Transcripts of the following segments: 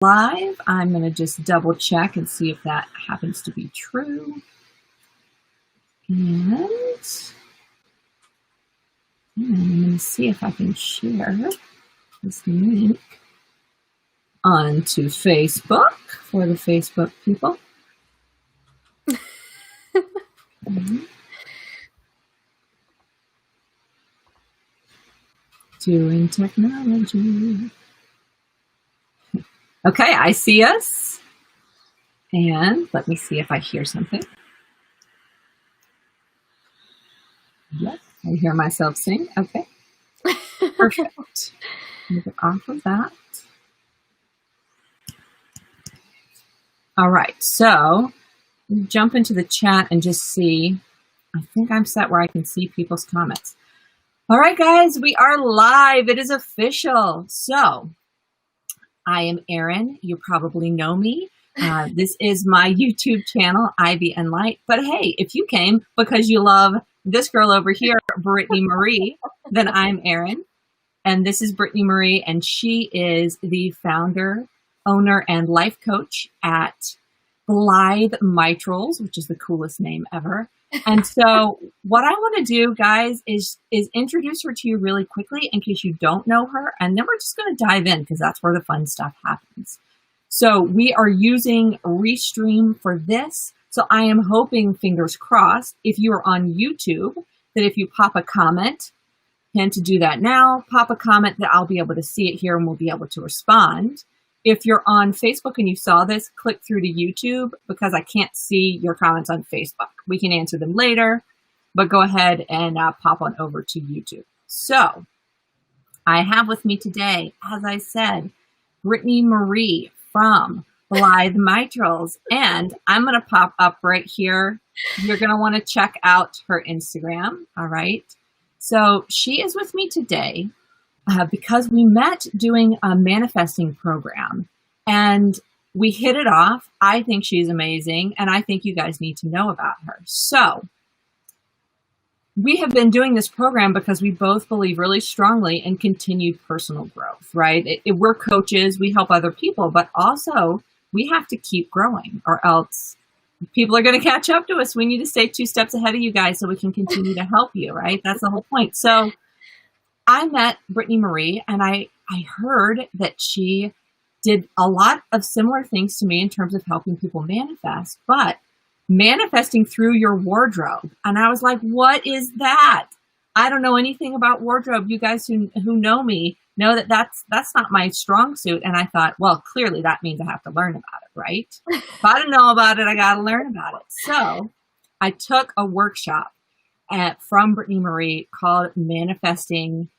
live. I'm going to just double check and see if that happens to be true. And I'm going to see if I can share this link onto Facebook for the Facebook people. Doing technology. Okay, I see us. And let me see if I hear something. Yes, I hear myself sing. Okay. Perfect. Move it off of that. All right, so jump into the chat and just see. I think I'm set where I can see people's comments. All right, guys, we are live. It is official. So I am Erin. You probably know me. This is my YouTube channel, Ivy and Light. But hey, if you came because you love this girl over here, Brittany Marie, then I'm Erin. And this is Brittany Marie, and she is the founder, owner, and life coach at Blithe Mitrals, which is the coolest name ever. And so what I want to do, guys, is introduce her to you really quickly in case you don't know her. And then we're just going to dive in because that's where the fun stuff happens. So we are using Restream for this. So I am hoping, fingers crossed, if you are on YouTube, that if you pop a comment, and to do that now, pop a comment that I'll be able to see it here and we'll be able to respond. If you're on Facebook and you saw this, click through to YouTube because I can't see your comments on Facebook. We can answer them later, but go ahead and pop on over to YouTube. So I have with me today, as I said, Brittany Marie from Blithe Mitrals, and I'm going to pop up right here. You're going to want to check out her Instagram, all right? So she is with me today because we met doing a manifesting program and we hit it off. I think she's amazing and I think you guys need to know about her. So we have been doing this program because we both believe really strongly in continued personal growth, right? We're coaches, we help other people, but also we have to keep growing or else people are going to catch up to us. We need to stay 2 steps ahead of you guys so we can continue to help you, right? That's the whole point. So I met Brittany Marie and I heard that she did a lot of similar things to me in terms of helping people manifest, but manifesting through your wardrobe. And I was like, what is that? I don't know anything about wardrobe. You guys who know me know that that's not my strong suit. And I thought, well, clearly that means I have to learn about it, right? If I didn't know about it, I got to learn about it. So I took a workshop from Brittany Marie called Manifesting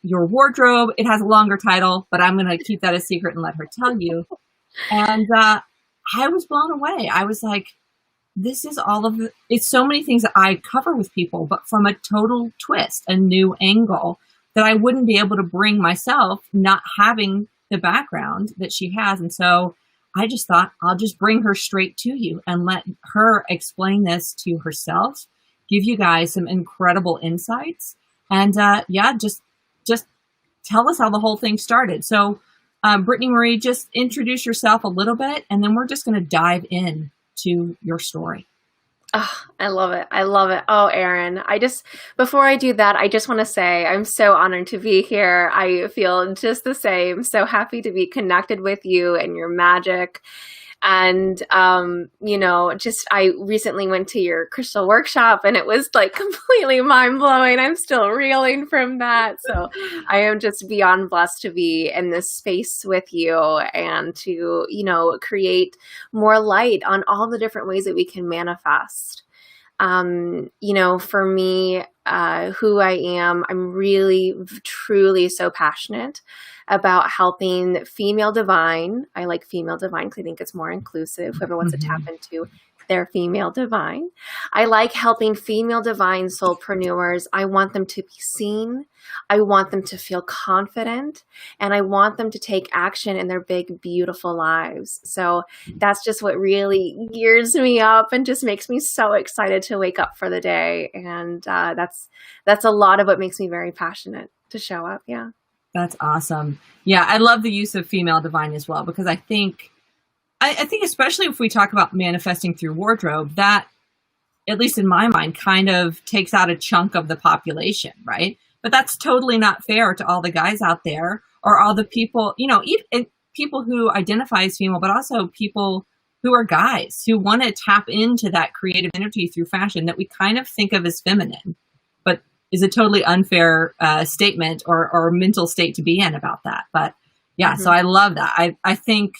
Your Wardrobe. It has a longer title, but I'm going to keep that a secret and let her tell you. And I was blown away. I was like, this is it's so many things that I cover with people, but from a total twist, a new angle that I wouldn't be able to bring myself, not having the background that she has. And so I just thought I'll just bring her straight to you and let her explain this to herself, give you guys some incredible insights. And yeah, just tell us how the whole thing started. So Brittany Marie, just introduce yourself a little bit, and then we're just going to dive in to your story. Oh, I love it. I love it. Oh, Erin, before I do that, I just want to say I'm so honored to be here. I feel just the same. So happy to be connected with you and your magic. And, I recently went to your crystal workshop and it was like completely mind blowing. I'm still reeling from that. So I am just beyond blessed to be in this space with you and to, create more light on all the different ways that we can manifest. For me, who I am, I'm really, truly so passionate about helping female divine. I like female divine because I think it's more inclusive. Whoever wants to tap into their female divine. I like helping female divine soulpreneurs. I want them to be seen. I want them to feel confident, and I want them to take action in their big, beautiful lives. So that's just what really gears me up and just makes me so excited to wake up for the day. And that's a lot of what makes me very passionate to show up. Yeah. That's awesome. Yeah, I love the use of female divine as well, because I think especially if we talk about manifesting through wardrobe, that, at least in my mind, kind of takes out a chunk of the population, right? But that's totally not fair to all the guys out there, or all the people, even people who identify as female, but also people who are guys who want to tap into that creative energy through fashion that we kind of think of as feminine, but is a totally unfair statement or mental state to be in about that. But yeah, so I love that. I think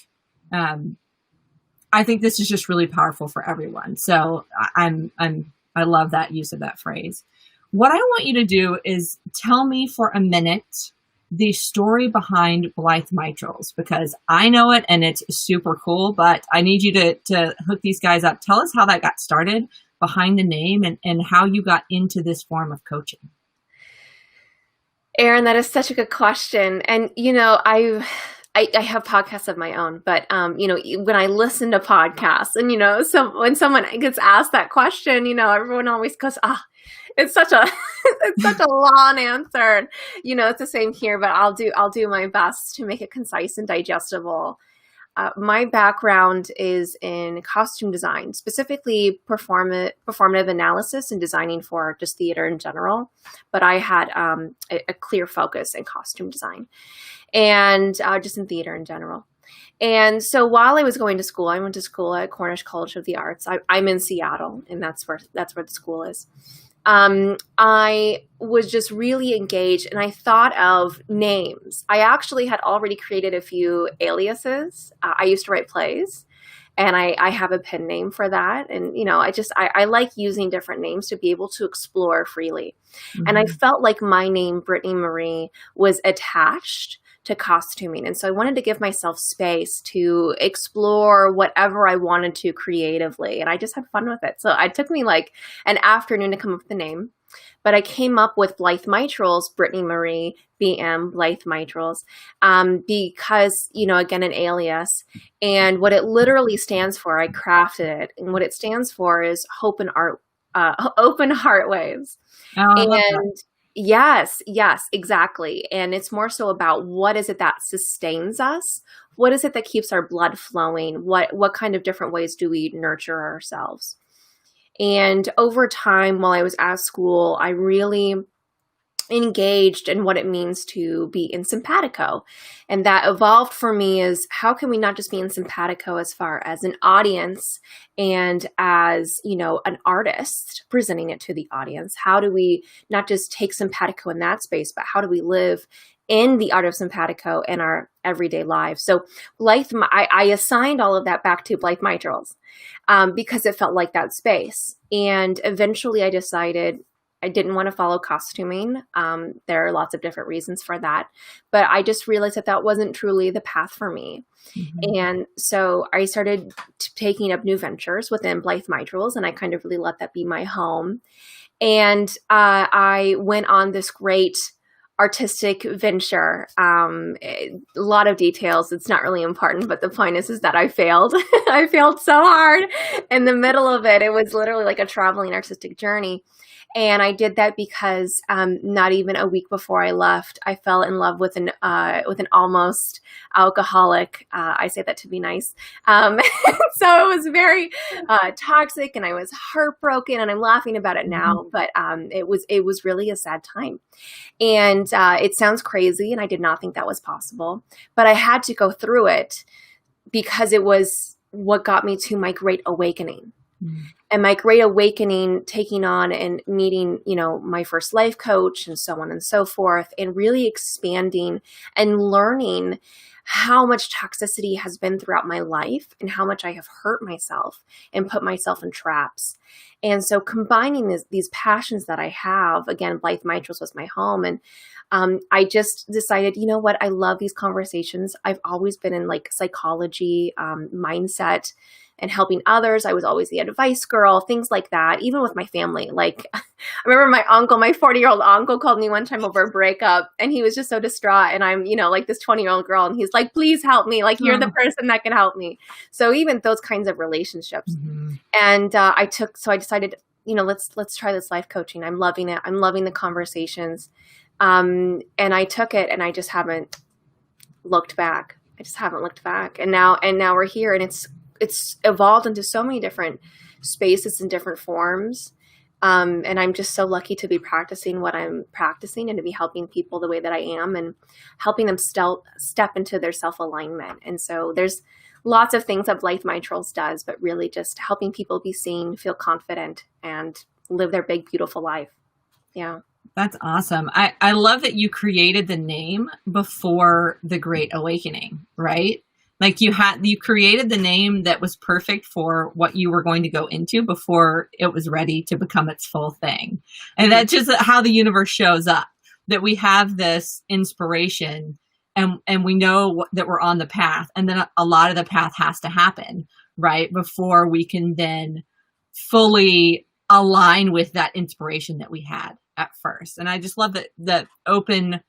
this is just really powerful for everyone. So I love that use of that phrase. What I want you to do is tell me for a minute the story behind Blithe Mitrals, because I know it and it's super cool, but I need you to hook these guys up. Tell us how that got started behind the name, and how you got into this form of coaching. Erin, that is such a good question. And, I have podcasts of my own, but, when I listen to podcasts and, when someone gets asked that question, everyone always goes, it's such a, it's such a long answer. It's the same here, but I'll do my best to make it concise and digestible. My background is in costume design, specifically performative analysis and designing for just theater in general. But I had a clear focus in costume design and just in theater in general. And so while I was going to school, I went to school at Cornish College of the Arts. I'm in Seattle, and that's where the school is. I was just really engaged, and I thought of names. I actually had already created a few aliases. I used to write plays, and I have a pen name for that. And, I like using different names to be able to explore freely. Mm-hmm. And I felt like my name, Brittany Marie, was attached to costuming. And so I wanted to give myself space to explore whatever I wanted to creatively. And I just had fun with it. So it took me like an afternoon to come up with the name. But I came up with Blithe Mitrals, Brittany Marie, BM, Blithe Mitrals, because, again, an alias. And what it literally stands for, I crafted it. And what it stands for is open heart waves. And yes, exactly. And it's more so about what is it that sustains us? What is it that keeps our blood flowing? What kind of different ways do we nurture ourselves? And over time, while I was at school, I really engaged in what it means to be in simpatico. And that evolved for me is, how can we not just be in simpatico as far as an audience and as, an artist presenting it to the audience? How do we not just take simpatico in that space, but how do we live in the art of simpatico in our everyday lives? So Blithe, I assigned all of that back to Blithe Mitrals because it felt like that space. And eventually I decided I didn't want to follow costuming. There are lots of different reasons for that, but I just realized that wasn't truly the path for me. Mm-hmm. And so I started taking up new ventures within Blithe Mitrals, and I kind of really let that be my home. And I went on this great artistic venture. A lot of details. It's not really important, but the point is that I failed. I failed so hard in the middle of it. It was literally like a traveling artistic journey. And I did that because not even a week before I left, I fell in love with an almost alcoholic. I say that to be nice. So it was very toxic, and I was heartbroken. And I'm laughing about it now, but it was really a sad time. And it sounds crazy, and I did not think that was possible, but I had to go through it because it was what got me to my great awakening. Mm-hmm. And my great awakening, taking on and meeting, my first life coach and so on and so forth, and really expanding and learning how much toxicity has been throughout my life and how much I have hurt myself and put myself in traps. And so combining these passions that I have, again, Blithe Mitrals was my home. And I just decided, you know what? I love these conversations. I've always been in like psychology, mindset, and helping others. I was always the advice girl, things like that, even with my family. Like, I remember my 40-year-old uncle called me one time over a breakup, and he was just so distraught. And I'm, like this 20-year-old girl, and he's like, please help me. Like, you're the person that can help me. So even those kinds of relationships. Mm-hmm. And I decided, let's try this life coaching. I'm loving it. I'm loving the conversations. And I took it and I just haven't looked back. I just haven't looked back. And now we're here, and it's evolved into so many different spaces and different forms. And I'm just so lucky to be practicing what I'm practicing and to be helping people the way that I am and helping them step into their self-alignment. And so there's lots of things that Blithe Mitrals does, but really just helping people be seen, feel confident, and live their big, beautiful life. Yeah. That's awesome. I love that you created the name before the Great Awakening, right? Like you created the name that was perfect for what you were going to go into before it was ready to become its full thing. And that's just how the universe shows up, that we have this inspiration and we know that we're on the path. And then a lot of the path has to happen, right? Before we can then fully align with that inspiration that we had at first. And I just love that open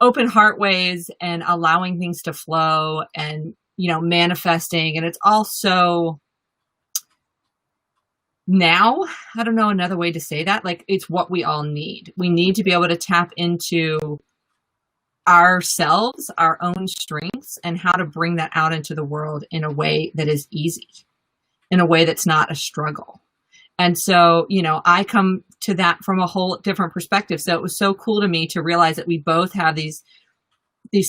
heart ways and allowing things to flow and, manifesting. And it's also now, I don't know another way to say that, like it's what we all need. We need to be able to tap into ourselves, our own strengths, and how to bring that out into the world in a way that is easy, in a way that's not a struggle. And so, I come to that from a whole different perspective. So it was so cool to me to realize that we both have these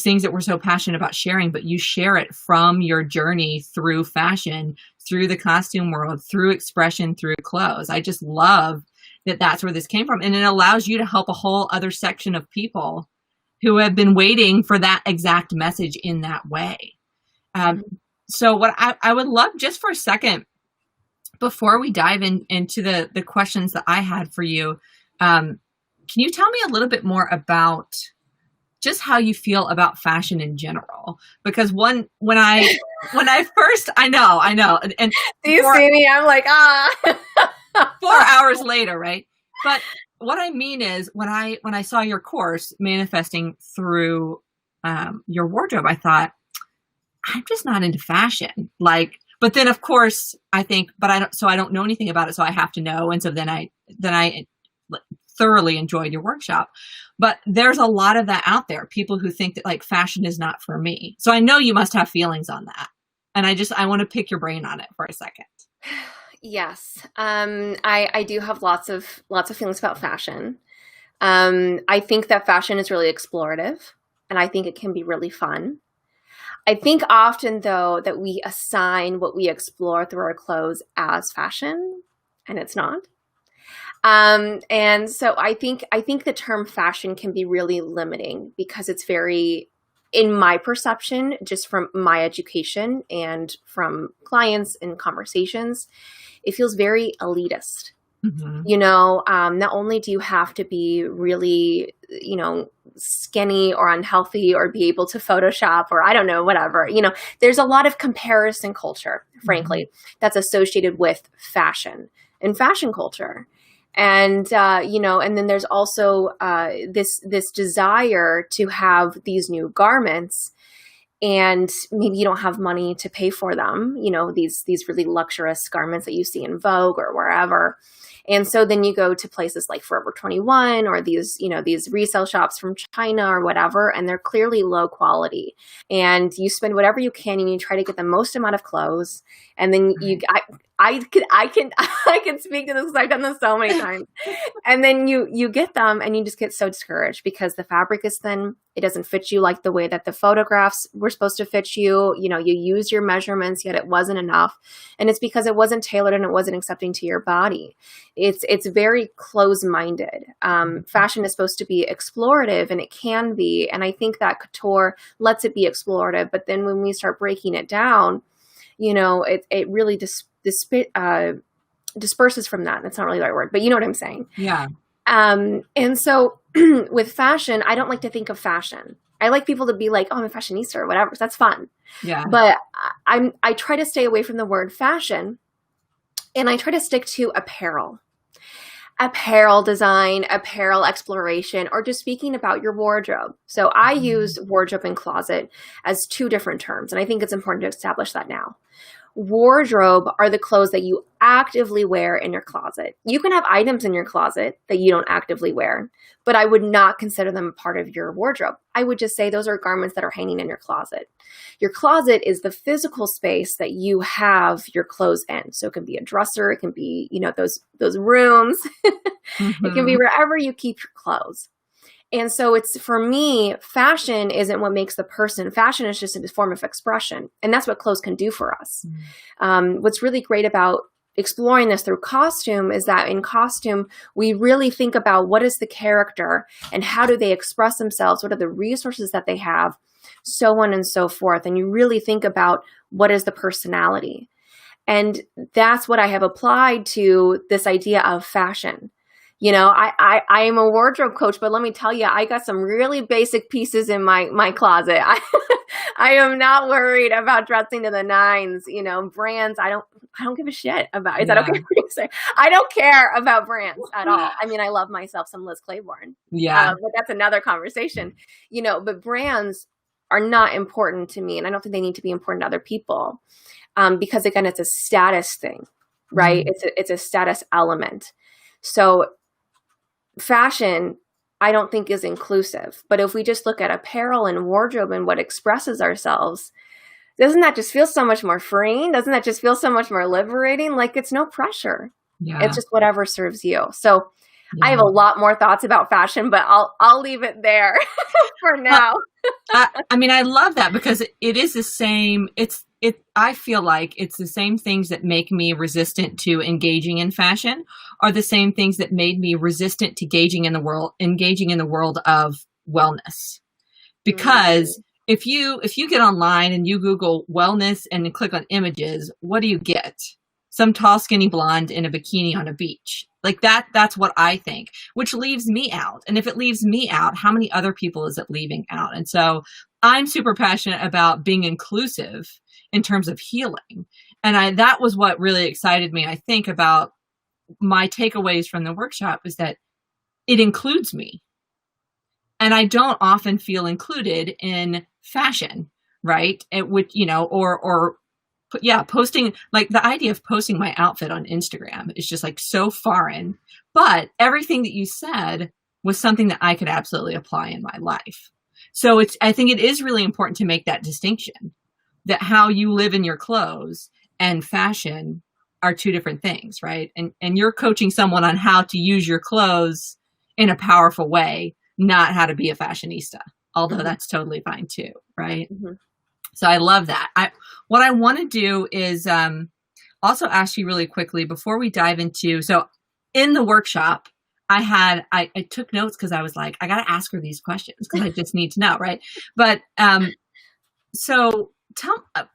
things that we're so passionate about sharing, but you share it from your journey through fashion, through the costume world, through expression, through clothes. I just love that that's where this came from. And it allows you to help a whole other section of people who have been waiting for that exact message in that way. So what I would love just for a second, before we dive into the questions that I had for you, can you tell me a little bit more about just how you feel about fashion in general? Because when I first, I know, and do you see me? I'm like, 4 hours later, right? But what I mean is when I saw your course manifesting through your wardrobe, I thought, I'm just not into fashion. But then of course I think, but I don't know anything about it. So I have to know. And so then I thoroughly enjoyed your workshop, but there's a lot of that out there. People who think that like fashion is not for me. So I know you must have feelings on that. And I want to pick your brain on it for a second. Yes. I do have lots of feelings about fashion. I think that fashion is really explorative, and I think it can be really fun. I think often though that we assign what we explore through our clothes as fashion, and it's not. And so I think the term fashion can be really limiting because it's very, in my perception, just from my education and from clients and conversations, it feels very elitist. Mm-hmm. Not only do you have to be really, skinny or unhealthy or be able to Photoshop or I don't know, whatever, there's a lot of comparison culture, frankly, mm-hmm. that's associated with fashion and fashion culture. And, and then there's also this desire to have these new garments, and maybe you don't have money to pay for them, these really luxurious garments that you see in Vogue or wherever. And so then you go to places like Forever 21 or these resale shops from China or whatever, and they're clearly low quality. And you spend whatever you can and you try to get the most amount of clothes. And then I can speak to this because I've done this so many times. And then you get them and you just get so discouraged because the fabric is thin. It doesn't fit you like the way that the photographs were supposed to fit you. You use your measurements, yet it wasn't enough. And it's because it wasn't tailored and it wasn't accepting to your body. It's very close-minded. Fashion is supposed to be explorative, and it can be. And I think that couture lets it be explorative. But then when we start breaking it down, it really disperses from that. That's not really the right word, but you know what I'm saying? Yeah. And so with fashion, I don't like to think of fashion. I like people to be like, oh, I'm a fashionista or whatever. So that's fun. Yeah. But I try to stay away from the word fashion, and I try to stick to apparel design, apparel exploration, or just speaking about your wardrobe. So I use wardrobe and closet as two different terms. And I think it's important to establish that now. wardrobe are the clothes that you actively wear in your closet. You can have items in your closet that you don't actively wear, but I would not consider them a part of your wardrobe. I would just say those are garments that are hanging in your closet. Your closet is the physical space that you have your clothes in. So it can be a dresser, it can be, those rooms. It can be wherever you keep your clothes. And so it's, for me, fashion isn't what makes the person. Fashion is just a form of expression. And that's what clothes can do for us. What's really great about exploring this through costume is that in costume, we really think about what is the character and how do they express themselves? What are the resources that they have? So on and so forth. And you really think about what is the personality. And that's what I have applied to this idea of fashion. I am a wardrobe coach, but let me tell you, I got some really basic pieces in my closet. I am not worried about dressing to the nines. Brands, I don't give a shit about. Is that okay for you to say? I don't care about brands at all. I mean, I love myself some Liz Claiborne. But that's another conversation. But brands are not important to me, and I don't think they need to be important to other people, because again, it's a status thing, right? It's a status element. So fashion, I don't think is inclusive. But if we just look at apparel and wardrobe and what expresses ourselves, doesn't that just feel so much more freeing? Doesn't that just feel so much more liberating? Like, it's no pressure. Yeah. It's just whatever serves you. So I have a lot more thoughts about fashion, but I'll leave it there for now. I love that, because it is the same. I feel like it's the same things that make me resistant to engaging in fashion are the same things that made me resistant to engaging in the world of wellness. Because if you get online and you Google wellness and then click on images, what do you get? Some tall, skinny blonde in a bikini on a beach. Like that's what I think, which leaves me out. And if it leaves me out, how many other people is it leaving out? And so I'm super passionate about being inclusive in terms of healing. And that was what really excited me, I think, about my takeaways from the workshop, is that it includes me. And I don't often feel included in fashion, right? Posting, like the idea of posting my outfit on Instagram is just like so foreign. But everything that you said was something that I could absolutely apply in my life. So I think it is really important to make that distinction, that how you live in your clothes and fashion are two different things, right? And you're coaching someone on how to use your clothes in a powerful way, not how to be a fashionista, although that's totally fine too, right? So I love that. What I want to do is also ask you really quickly before we dive into, so in the workshop, I took notes because I was like, I got to ask her these questions because I just need to know, right? But so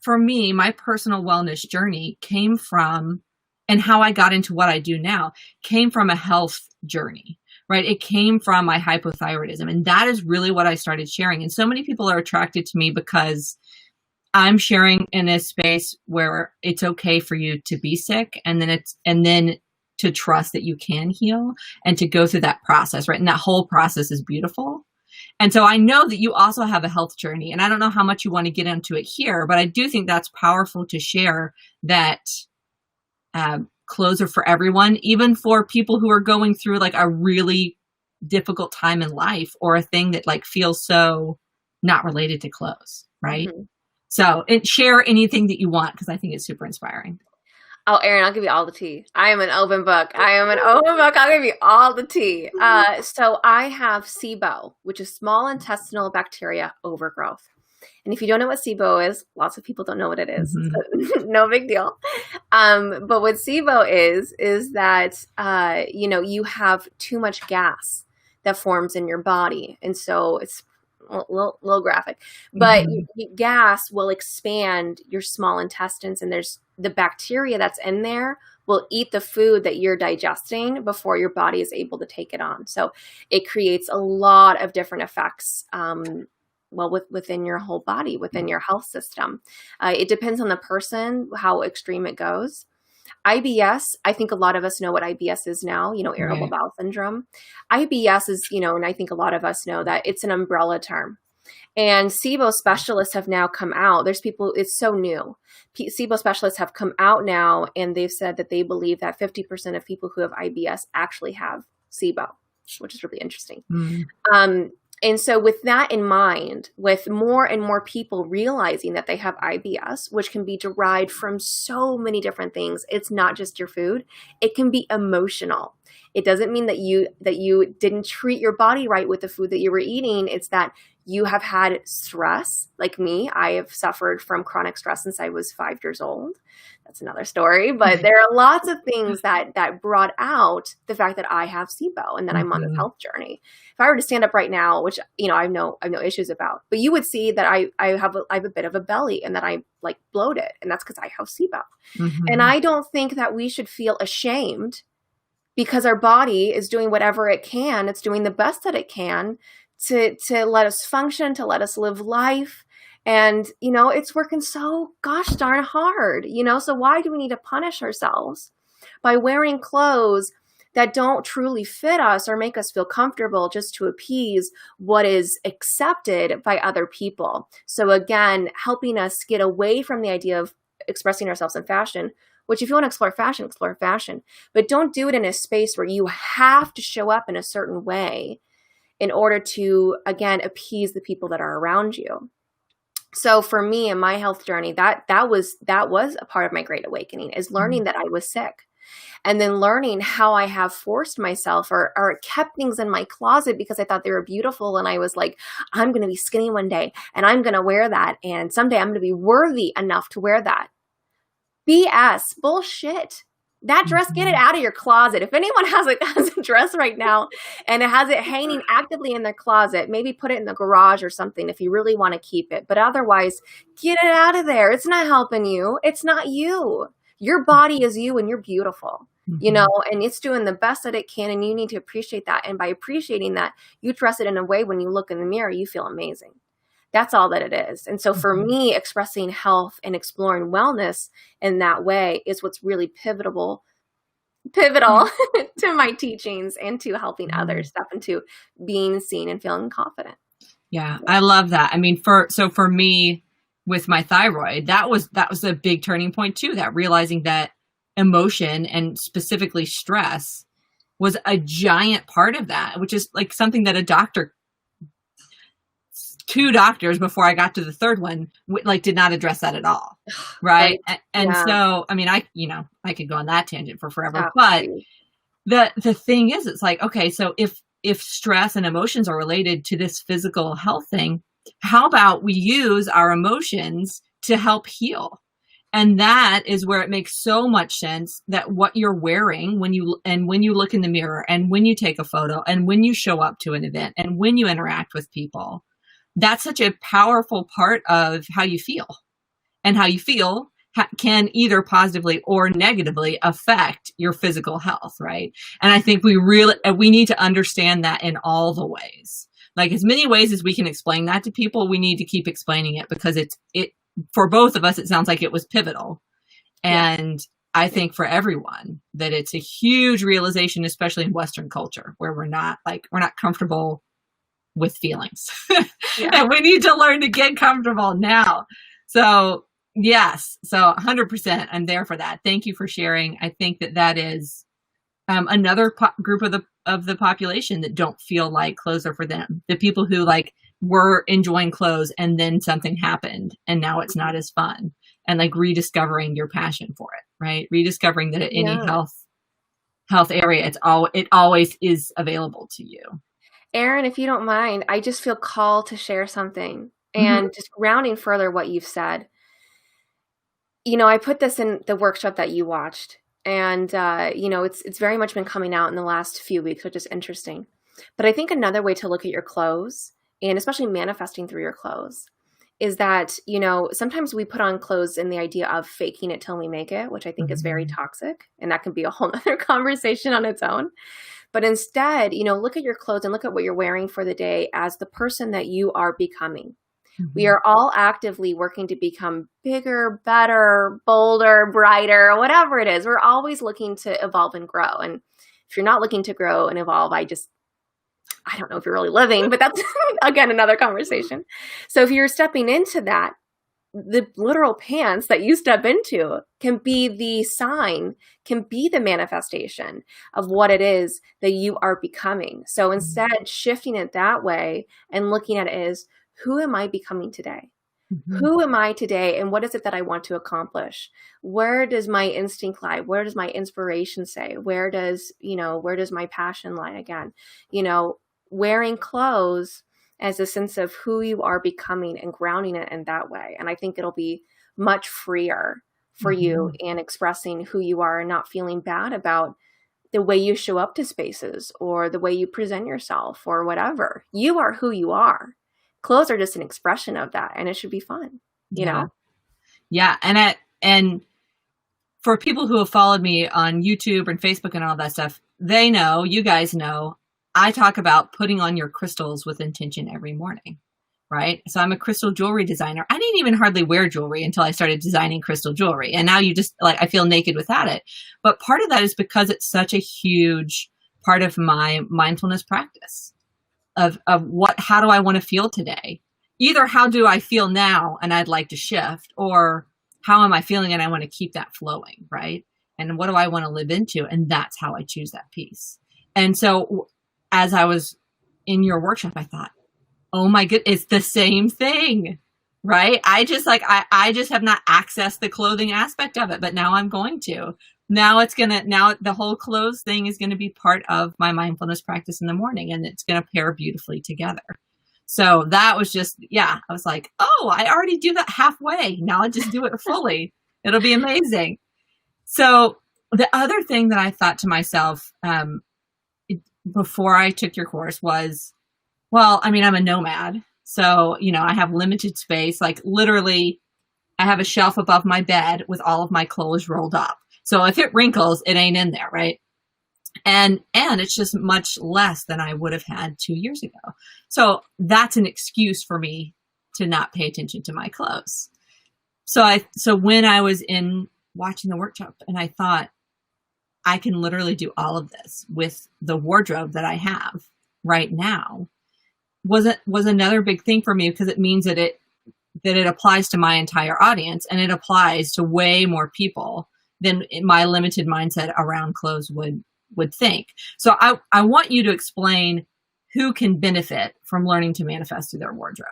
for me, my personal wellness journey came from, and how I got into what I do now, came from a health journey, right? It came from my hypothyroidism. And that is really what I started sharing. And so many people are attracted to me because I'm sharing in a space where it's okay for you to be sick, and then to trust that you can heal and to go through that process, right? And that whole process is beautiful. And so I know that you also have a health journey, and I don't know how much you want to get into it here, but I do think that's powerful to share, that clothes are for everyone, even for people who are going through like a really difficult time in life, or a thing that like feels so not related to clothes, right? So share anything that you want, because I think it's super inspiring. Oh, Erin, I'll give you all the tea. I am an open book. I'll give you all the tea. So I have SIBO, which is small intestinal bacteria overgrowth. And if you don't know what SIBO is, lots of people don't know what it is. So no big deal. But what SIBO is that, you have too much gas that forms in your body. And so it's a little graphic, but gas will expand your small intestines, and there's the bacteria that's in there will eat the food that you're digesting before your body is able to take it on. So it creates a lot of different effects, within your whole body, within your health system. It depends on the person, how extreme it goes. IBS, I think a lot of us know what IBS is now, irritable bowel syndrome. IBS is, and I think a lot of us know that it's an umbrella term. And SIBO specialists have now come out. There's people, it's so new. SIBO specialists have come out now, and they've said that they believe that 50% of people who have IBS actually have SIBO, which is really interesting. And so with that in mind, with more and more people realizing that they have IBS, which can be derived from so many different things, it's not just your food, it can be emotional. It doesn't mean that you didn't treat your body right with the food that you were eating. It's that you have had stress. Like me, I have suffered from chronic stress since I was 5 years old. That's another story. But there are lots of things that brought out the fact that I have SIBO and that I'm on this health journey. If I were to stand up right now, which I have no issues about, but you would see that I have a bit of a belly and that I like bloated, and that's because I have SIBO. And I don't think that we should feel ashamed because our body is doing whatever it can. It's doing the best that it can to let us function, to let us live life. And, it's working so gosh darn hard, so why do we need to punish ourselves by wearing clothes that don't truly fit us or make us feel comfortable just to appease what is accepted by other people? So again, helping us get away from the idea of expressing ourselves in fashion, which if you want to explore fashion, but don't do it in a space where you have to show up in a certain way in order to, again, appease the people that are around you. So for me in my health journey, that was a part of my great awakening, is learning that I was sick, and then learning how I have forced myself or kept things in my closet because I thought they were beautiful. And I was like, I'm going to be skinny one day and I'm going to wear that. And someday I'm going to be worthy enough to wear that. BS, bullshit. That dress, get it out of your closet. If anyone has a dress right now and it has it hanging actively in their closet, maybe put it in the garage or something if you really want to keep it. But otherwise, get it out of there. It's not helping you. It's not you. Your body is you and you're beautiful, and it's doing the best that it can. And you need to appreciate that. And by appreciating that, you dress it in a way when you look in the mirror, you feel amazing. That's all that it is. And so for me, expressing health and exploring wellness in that way is what's really pivotal to my teachings and to helping others step into being seen and feeling confident. Yeah, I love that. I mean, for me with my thyroid, that was a big turning point too, that realizing that emotion and specifically stress was a giant part of that, which is like something that two doctors before I got to the third one, did not address that at all. Right. And so, I mean, I could go on that tangent for forever, absolutely. But the thing is, it's like, okay, so if stress and emotions are related to this physical health thing, how about we use our emotions to help heal? And that is where it makes so much sense that what you're wearing when you look in the mirror and when you take a photo and when you show up to an event and when you interact with people, that's such a powerful part of how you feel, and how you feel can either positively or negatively affect your physical health. Right. And I think we need to understand that in all the ways, like as many ways as we can explain that to people, we need to keep explaining it, because it for both of us, it sounds like it was pivotal. And I think for everyone that it's a huge realization, especially in Western culture, where we're not comfortable with feelings. And we need to learn to get comfortable now. So yes, so 100%, I'm there for that. Thank you for sharing. I think that is another group of the population that don't feel like clothes are for them. The people who were enjoying clothes and then something happened and now it's not as fun, and rediscovering your passion for it, right? Rediscovering that at any health area, it always is available to you. Erin, if you don't mind, I just feel called to share something, and just rounding further what you've said. I put this in the workshop that you watched, and it's very much been coming out in the last few weeks, which is interesting. But I think another way to look at your clothes, and especially manifesting through your clothes, is that, sometimes we put on clothes in the idea of faking it till we make it, which I think is very toxic, and that can be a whole other conversation on its own. But instead, look at your clothes and look at what you're wearing for the day as the person that you are becoming. We are all actively working to become bigger, better, bolder, brighter, whatever it is. We're always looking to evolve and grow. And if you're not looking to grow and evolve, I just I don't know if you're really living, but that's again another conversation. So if you're stepping into that, the literal pants that you step into can be the sign, can be the manifestation of what it is that you are becoming. So instead, shifting it that way and looking at it as, who am I becoming today? Mm-hmm. Who am I today? And what is it that I want to accomplish? Where does my instinct lie? Where does my inspiration say? Where does my passion lie again? Wearing clothes as a sense of who you are becoming and grounding it in that way. And I think it'll be much freer for you in expressing who you are and not feeling bad about the way you show up to spaces or the way you present yourself or whatever. You are who you are. Clothes are just an expression of that, and it should be fun, you know? Yeah. And for people who have followed me on YouTube and Facebook and all that stuff, they know, you guys know, I talk about putting on your crystals with intention every morning, right? So I'm a crystal jewelry designer. I didn't even hardly wear jewelry until I started designing crystal jewelry. And now you just I feel naked without it. But part of that is because it's such a huge part of my mindfulness practice of how do I want to feel today? Either how do I feel now and I'd like to shift, or how am I feeling and I want to keep that flowing, right? And what do I want to live into? And that's how I choose that piece. And so as I was in your workshop, I thought, oh my goodness, it's the same thing, right? I just have not accessed the clothing aspect of it, but now I'm going to. Now the whole clothes thing is going to be part of my mindfulness practice in the morning, and it's going to pair beautifully together. So that was just, I was like, oh, I already do that halfway. Now I just do it fully. It'll be amazing. So the other thing that I thought to myself, before I took your course was, well, I mean, I'm a nomad. So, I have limited space. Like literally, I have a shelf above my bed with all of my clothes rolled up. So if it wrinkles, it ain't in there, right? And it's just much less than I would have had 2 years ago. So that's an excuse for me to not pay attention to my clothes. So when I was in watching the workshop and I thought, I can literally do all of this with the wardrobe that I have right now, was another big thing for me, because it means that it applies to my entire audience, and it applies to way more people than my limited mindset around clothes would think. So I want you to explain who can benefit from learning to manifest through their wardrobe.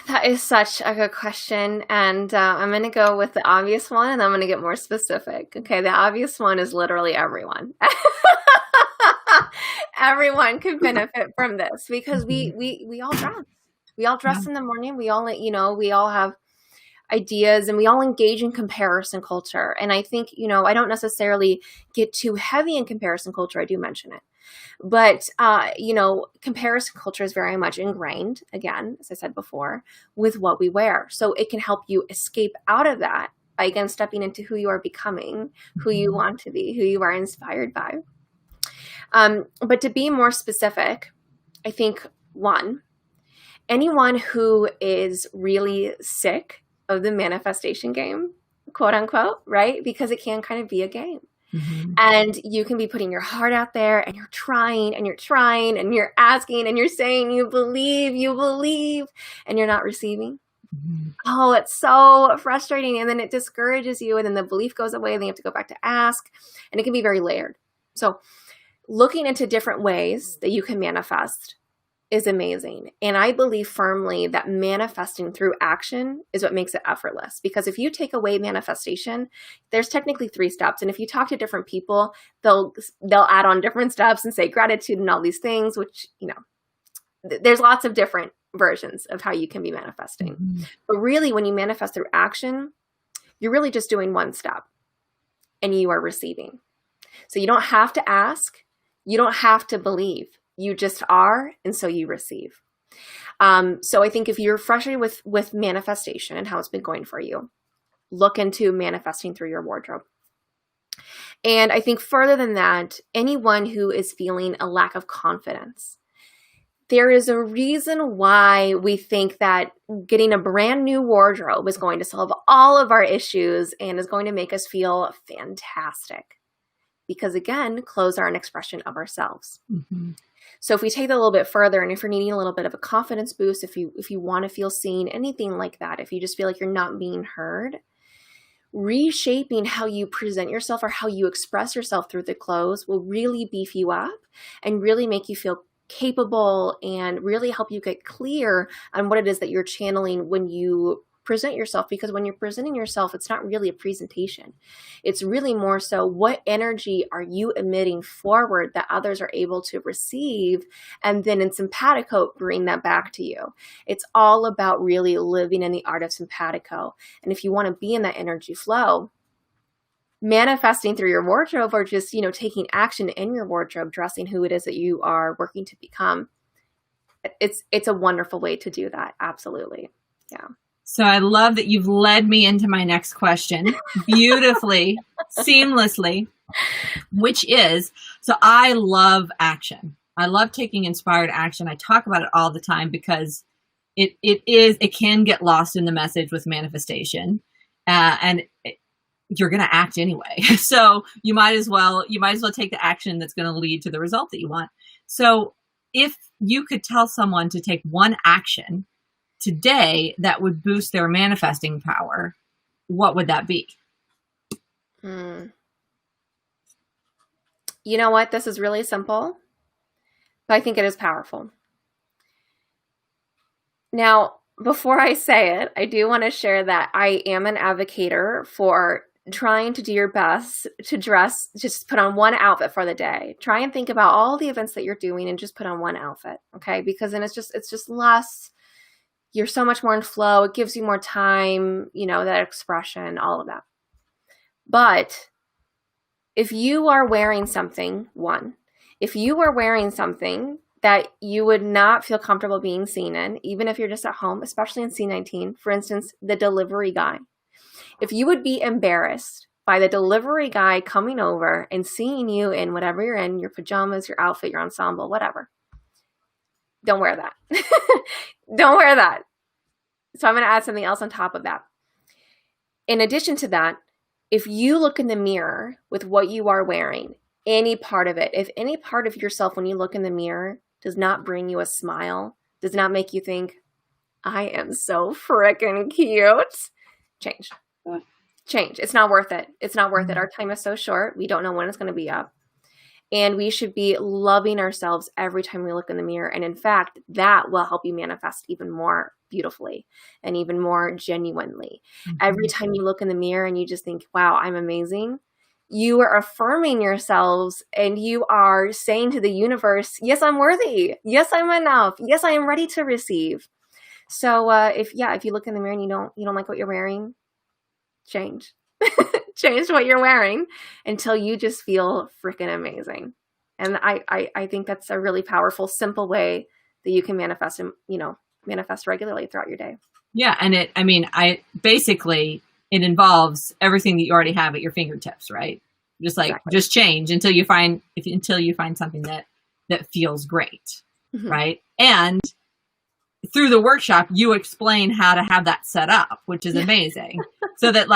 That is such a good question. And I'm going to go with the obvious one, and I'm going to get more specific. Okay, the obvious one is literally everyone. Everyone can benefit from this, because we all dress. We all dress in the morning. We all, we all have ideas, and we all engage in comparison culture. And I think, I don't necessarily get too heavy in comparison culture. I do mention it. But, comparison culture is very much ingrained, again, as I said before, with what we wear. So it can help you escape out of that by, again, stepping into who you are becoming, who you want to be, who you are inspired by. But to be more specific, I think, one, anyone who is really sick of the manifestation game, quote unquote, right? Because it can kind of be a game. Mm-hmm. And you can be putting your heart out there, and you're trying and you're asking and you're saying you believe, and you're not receiving. Mm-hmm. Oh, it's so frustrating. And then it discourages you, and then the belief goes away, and then you have to go back to ask, and it can be very layered. So looking into different ways that you can manifest is amazing. And I believe firmly that manifesting through action is what makes it effortless. Because if you take away manifestation, there's technically 3 steps. And if you talk to different people, they'll add on different steps and say gratitude and all these things, which, there's lots of different versions of how you can be manifesting. Mm-hmm. But really, when you manifest through action, you're really just doing one step, and you are receiving. So you don't have to ask. You don't have to believe. You just are, and so you receive. So I think if you're frustrated with manifestation and how it's been going for you, look into manifesting through your wardrobe. And I think further than that, anyone who is feeling a lack of confidence, there is a reason why we think that getting a brand new wardrobe is going to solve all of our issues and is going to make us feel fantastic. because again, clothes are an expression of ourselves. Mm-hmm. So if we take that a little bit further, and if you're needing a little bit of a confidence boost, if you want to feel seen, anything like that, if you just feel like you're not being heard, reshaping how you present yourself or how you express yourself through the clothes will really beef you up and really make you feel capable and really help you get clear on what it is that you're channeling when you present yourself. Because when you're presenting yourself, it's not really a presentation. It's really more so, what energy are you emitting forward that others are able to receive, and then in simpatico bring that back to you. It's all about really living in the art of simpatico. And if you want to be in that energy flow, manifesting through your wardrobe, or just, taking action in your wardrobe, dressing who it is that you are working to become, it's a wonderful way to do that. Absolutely. Yeah. So I love that you've led me into my next question beautifully, seamlessly, which is, so I love action. I love taking inspired action. I talk about it all the time because it can get lost in the message with manifestation, and you're going to act anyway. So you might as well take the action that's going to lead to the result that you want. So if you could tell someone to take one action today that would boost their manifesting power, what would that be? You know what? This is really simple, but I think it is powerful. Now, before I say it, I do want to share that I am an advocator for trying to do your best to dress, just put on one outfit for the day. Try and think about all the events that you're doing and just put on one outfit, okay? Because then it's just less. You're so much more in flow. It gives you more time, that expression, all of that. But if you are wearing something that you would not feel comfortable being seen in, even if you're just at home, especially in C19, for instance, the delivery guy. If you would be embarrassed by the delivery guy coming over and seeing you in whatever you're in, your pajamas, your outfit, your ensemble, whatever, don't wear that. Don't wear that. So I'm going to add something else on top of that. In addition to that, if you look in the mirror with what you are wearing, any part of it, if any part of yourself when you look in the mirror does not bring you a smile, does not make you think, I am so freaking cute, change. Change. It's not worth it. It's not worth it. Our time is so short. We don't know when it's going to be up. And we should be loving ourselves every time we look in the mirror. And in fact, that will help you manifest even more beautifully and even more genuinely. Mm-hmm. Every time you look in the mirror and you just think, wow, I'm amazing, you are affirming yourselves and you are saying to the universe, yes, I'm worthy. Yes, I'm enough. Yes, I am ready to receive. So if you look in the mirror and you don't like what you're wearing, change. Change what you're wearing until you just feel freaking amazing. And I think that's a really powerful, simple way that you can manifest regularly throughout your day. Yeah. And it involves everything that you already have at your fingertips, right? Just change until you find something that feels great. Mm-hmm. Right. And through the workshop, you explain how to have that set up, which is amazing. So that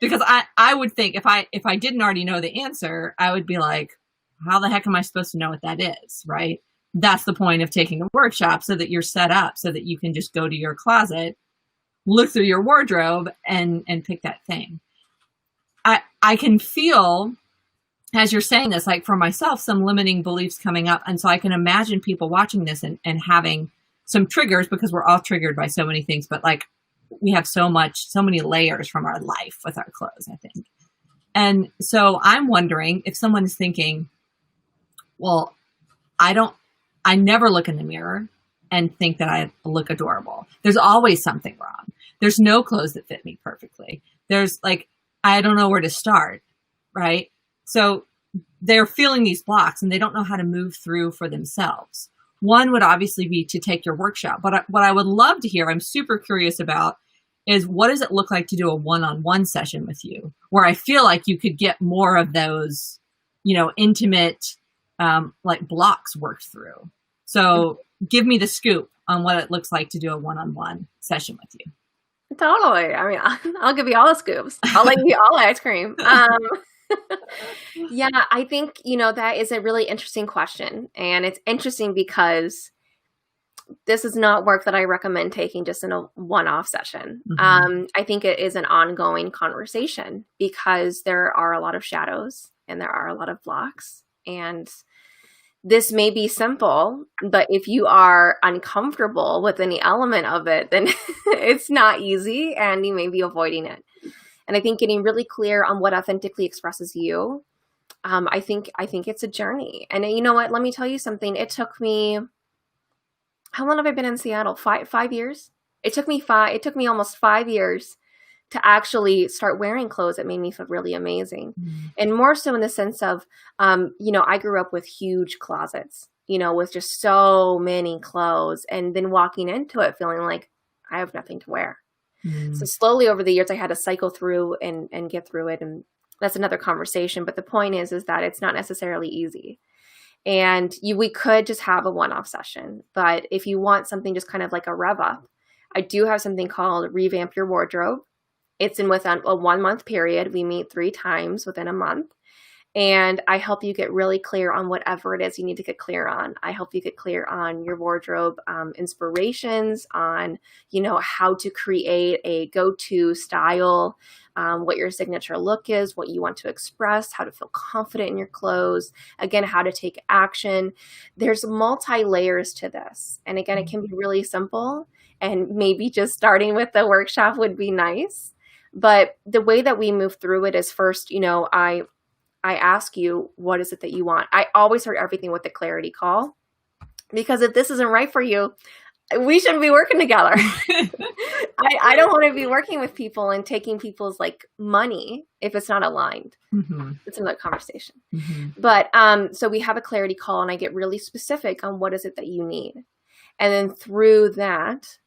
because I would think if I didn't already know the answer, I would be like, how the heck am I supposed to know what that is? Right. That's the point of taking a workshop, so that you're set up so that you can just go to your closet, look through your wardrobe and pick that thing. I can feel, as you're saying this, for myself, some limiting beliefs coming up. And so I can imagine people watching this and having some triggers, because we're all triggered by so many things, but we have so many layers from our life with our clothes, I think. And so I'm wondering if someone is thinking, well, I never look in the mirror and think that I look adorable. There's always something wrong. There's no clothes that fit me perfectly. There's I don't know where to start, right? So they're feeling these blocks and they don't know how to move through for themselves. One would obviously be to take your workshop. But what I would love to hear, I'm super curious about, is what does it look like to do a one-on-one session with you, where I feel like you could get more of those, intimate, blocks worked through. So give me the scoop on what it looks like to do a one-on-one session with you. Totally. I mean, I'll give you all the scoops. I'll let you all ice cream. Yeah, I think, that is a really interesting question. And it's interesting because this is not work that I recommend taking just in a one-off session. I think it is an ongoing conversation because there are a lot of shadows and there are a lot of blocks. And this may be simple, but if you are uncomfortable with any element of it, then it's not easy and you may be avoiding it. And I think getting really clear on what authentically expresses you, I think it's a journey. And you know what? Let me tell you something. It took me, how long have I been in Seattle? 5 years? It took me almost 5 years to actually start wearing clothes that made me feel really amazing. And more so in the sense of, I grew up with huge closets, with just so many clothes, and then walking into it feeling like I have nothing to wear. So slowly over the years, I had to cycle through and get through it. And that's another conversation. But the point is that it's not necessarily easy. And we could just have a one-off session. But if you want something just kind of like a rev up, I do have something called Revamp Your Wardrobe. It's in within a 1 month period. We meet 3 times within a month. And I help you get really clear on whatever it is you need to get clear on. I help you get clear on your wardrobe inspirations, on, how to create a go-to style, what your signature look is, what you want to express, how to feel confident in your clothes, again, how to take action. There's multi-layers to this. And again, it can be really simple, and maybe just starting with the workshop would be nice. But the way that we move through it is first, I ask you, what is it that you want? I always start everything with the clarity call, because if this isn't right for you, we shouldn't be working together. I don't want to be working with people and taking people's money if it's not aligned. It's another conversation. But so we have a clarity call, and I get really specific on what is it that you need. And then through that,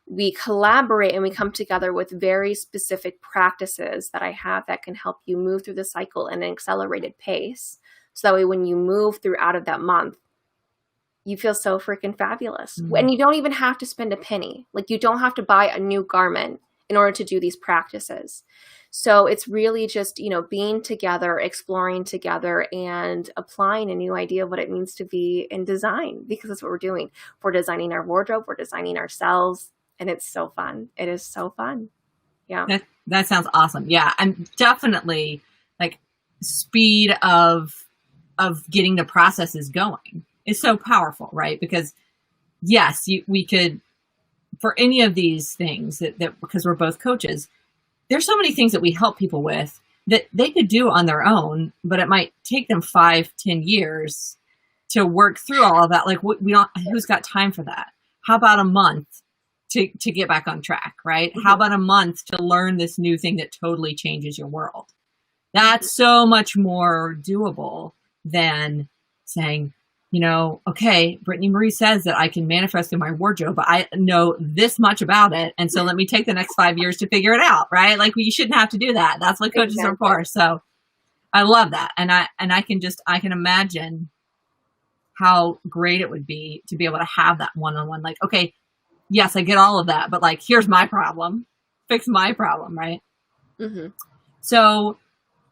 we collaborate and we come together with very specific practices that I have that can help you move through the cycle in an accelerated pace. So that way, when you move through out of that month, you feel so freaking fabulous. And you don't even have to spend a penny. You don't have to buy a new garment in order to do these practices. So it's really just, being together, exploring together, and applying a new idea of what it means to be in design, because that's what we're doing. We're designing our wardrobe, we're designing ourselves. And it's so fun. It is so fun. Yeah. That sounds awesome. Yeah. I'm definitely speed of getting the processes going is so powerful, right? Because yes, we could, for any of these things that because we're both coaches, there's so many things that we help people with that they could do on their own, but it might take them 5-10 years to work through all of that. Who's got time for that? How about a month to get back on track, right? How about a month to learn this new thing that totally changes your world? That's so much more doable than saying, okay, Brittany Marie says that I can manifest in my wardrobe, but I know this much about it. And so let me take the next 5 years to figure it out, right? We shouldn't have to do that. That's what coaches are for. So I love that. And I can imagine how great it would be to be able to have that one-on-one, okay, yes, I get all of that, but here's my problem, fix my problem, right? So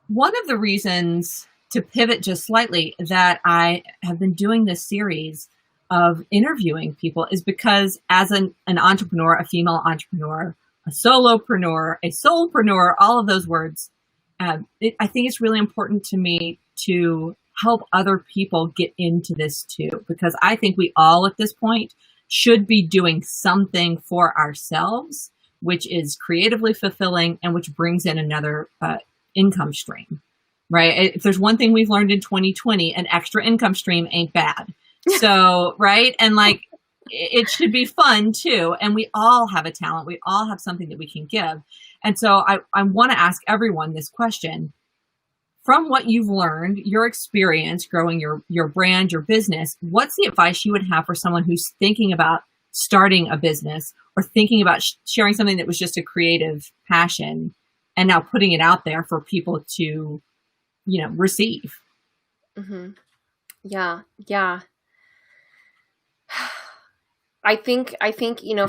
one of the reasons, to pivot just slightly, that I have been doing this series of interviewing people is because as an entrepreneur, a female entrepreneur, a solopreneur, a soulpreneur, all of those words, I think it's really important to me to help other people get into this too, because I think we all at this point should be doing something for ourselves, which is creatively fulfilling and which brings in another income stream, right? If there's one thing we've learned in 2020, an extra income stream ain't bad. So, right? And it should be fun too. And we all have a talent. We all have something that we can give. And so I want to ask everyone this question. From what you've learned, your experience growing your brand, your business, what's the advice you would have for someone who's thinking about starting a business or thinking about sharing something that was just a creative passion and now putting it out there for people to, receive? Yeah. I think,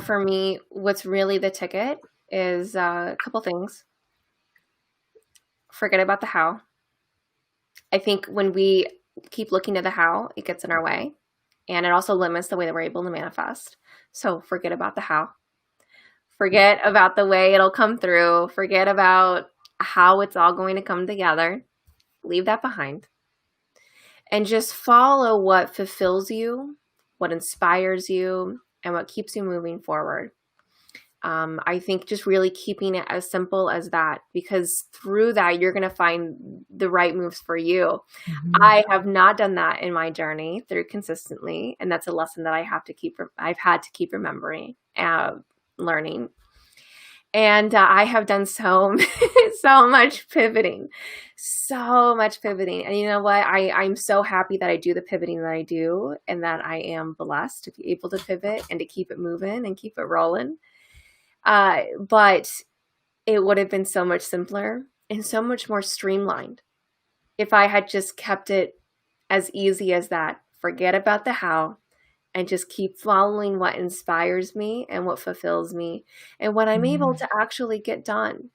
for me, what's really the ticket is a couple things. Forget about the how. I think when we keep looking at the how, it gets in our way, and it also limits the way that we're able to manifest. So forget about the how. Forget about the way it'll come through. Forget about how it's all going to come together. Leave that behind. And just follow what fulfills you, what inspires you, and what keeps you moving forward. I think just really keeping it as simple as that, because through that, you're going to find the right moves for you. Mm-hmm. I have not done that in my journey through consistently. And that's a lesson that I've had to keep remembering, learning. And I have done so much pivoting. And you know what? I'm so happy that I do the pivoting that I do, and that I am blessed to be able to pivot and to keep it moving and keep it rolling. But it would have been so much simpler and so much more streamlined if I had just kept it as easy as that. Forget about the how and just keep following what inspires me and what fulfills me and what I'm able to actually get done.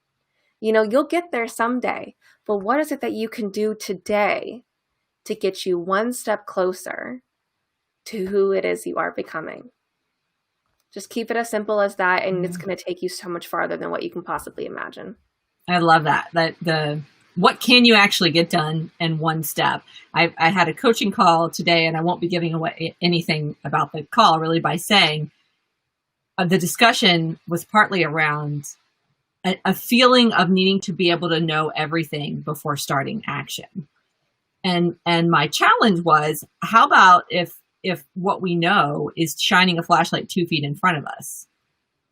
You know, you'll get there someday, but what is it that you can do today to get you one step closer to who it is you are becoming? Just keep it as simple as that, and it's going to take you so much farther than what you can possibly imagine. I love that. What can you actually get done in one step? I had a coaching call today, and I won't be giving away anything about the call really by saying the discussion was partly around a feeling of needing to be able to know everything before starting action. And my challenge was, how about if what we know is shining a flashlight 2 feet in front of us,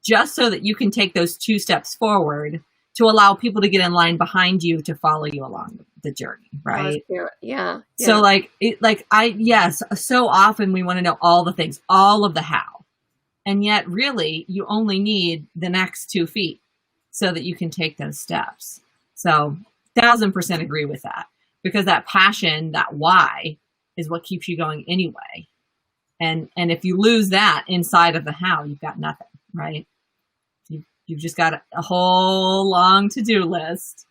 just so that you can take those 2 steps forward to allow people to get in line behind you to follow you along the journey, right? Yeah. So so often we want to know all the things, all of the how. And yet really you only need the next 2 feet so that you can take those steps. So 1000% agree with that, because that passion, that why, is what keeps you going anyway. And if you lose that inside of the how, you've got nothing, right? You've just got a whole long to-do list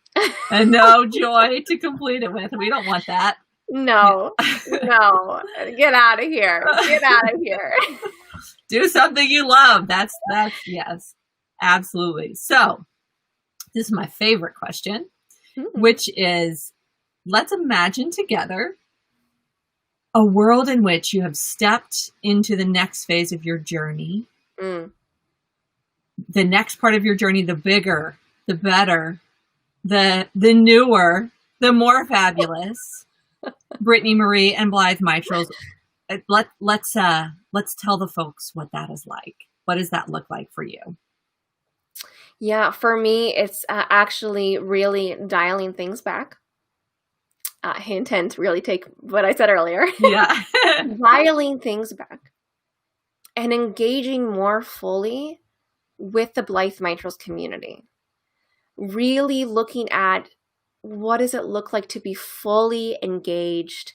and no joy to complete it with. We don't want that. No. Get out of here. Do something you love. That's yes, absolutely. So this is my favorite question, which is, let's imagine together a world in which you have stepped into the next phase of your journey. The next part of your journey, the bigger, the better, the newer, the more fabulous. Brittany Marie and Blithe Mitrals. Let's tell the folks what that is like. What does that look like for you? Yeah, for me, it's actually really dialing things back. Hint, hint, really take what I said earlier. Yeah. Dialing things back and engaging more fully with the Blithe Mitrals community. Really looking at what does it look like to be fully engaged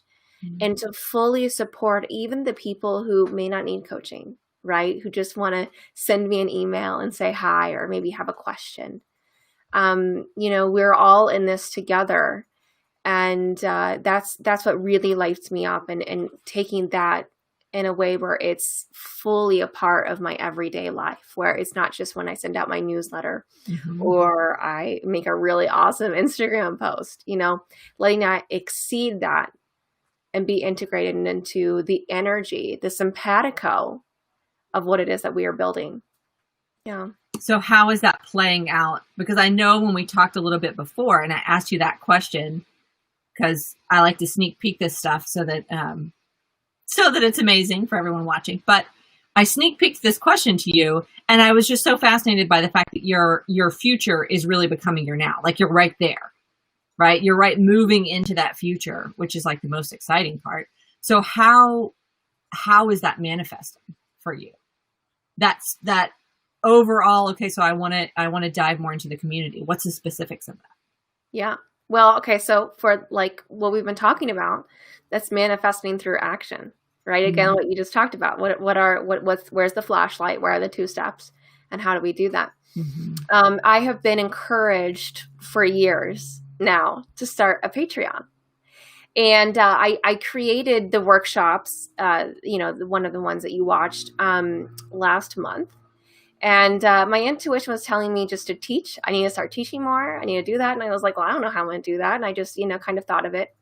and to fully support even the people who may not need coaching, right? Who just want to send me an email and say hi, or maybe have a question. We're all in this together. And that's what really lights me up, and taking that in a way where it's fully a part of my everyday life, where it's not just when I send out my newsletter or I make a really awesome Instagram post, letting that exceed that and be integrated into the energy, the simpatico of what it is that we are building. Yeah. So how is that playing out? Because I know when we talked a little bit before and I asked you that question, because I like to sneak peek this stuff so that it's amazing for everyone watching. But I sneak peeked this question to you, and I was just so fascinated by the fact that your future is really becoming your now. Like, you're right there, right? You're right moving into that future, which is like the most exciting part. So how is that manifesting for you? That's that overall. Okay, so I want to dive more into the community. What's the specifics of that? Yeah. Well, okay, so for like what we've been talking about, that's manifesting through action, right? Again, what you just talked about. Where's the flashlight? Where are the 2 steps? And how do we do that? I have been encouraged for years now to start a Patreon. And I created the workshops, one of the ones that you watched last month. And my intuition was telling me just to teach. I need to start teaching more. I need to do that. And I was like, well, I don't know how I'm going to do that. And I just, kind of thought of it.